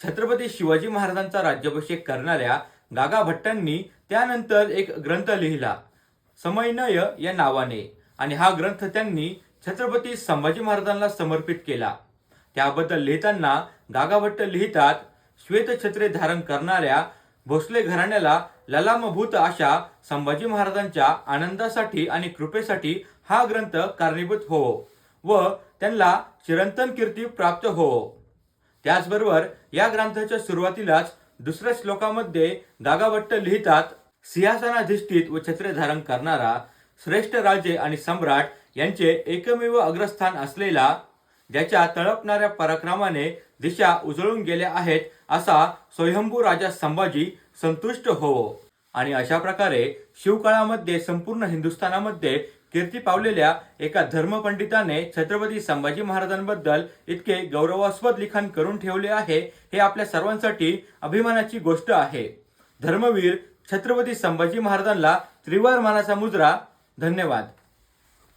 छत्रपती शिवाजी महाराजांचा राज्याभिषेक करणाऱ्या गागा भट्टांनी त्यानंतर एक ग्रंथ लिहिला समयनय या नावाने, आणि हा ग्रंथ त्यांनी छत्रपती संभाजी महाराजांना समर्पित केला। त्याबद्दल लिहिताना गागा भट्ट लिहितात, श्वेतछत्रे धारण करणाऱ्या भोसले घराण्याला ललामभूत अशा संभाजी महाराजांच्या आनंदासाठी आणि कृपेसाठी हा ग्रंथ कारणीभूत होवो व त्यांना चिरंतन कीर्ती प्राप्त होवो। त्याचबरोबर या ग्रंथाच्या सुरुवातीलाच दुसऱ्या श्लोकामध्ये गागा भट्ट लिहितात, सिंहासनाधिष्ठित व छत्रे धारण करणारा श्रेष्ठ राजे आणि सम्राट यांचे एकमेव अग्रस्थान असलेला, ज्याच्या तळपणाऱ्या पराक्रमाने दिशा उजळून गेल्या आहेत, असा स्वयंभू राजा संभाजी संतुष्ट होवो। आणि अशा प्रकारे शिवकाळामध्ये संपूर्ण हिंदुस्थानामध्ये कीर्ती पावलेल्या एका धर्मपंडिताने छत्रपती संभाजी महाराजांबद्दल इतके गौरवास्पद लिखाण करून ठेवले आहे, हे आपल्या सर्वांसाठी अभिमानाची गोष्ट आहे। धर्मवीर छत्रपती संभाजी महाराजांना त्रिवार मानाचा मुजरा। धन्यवाद।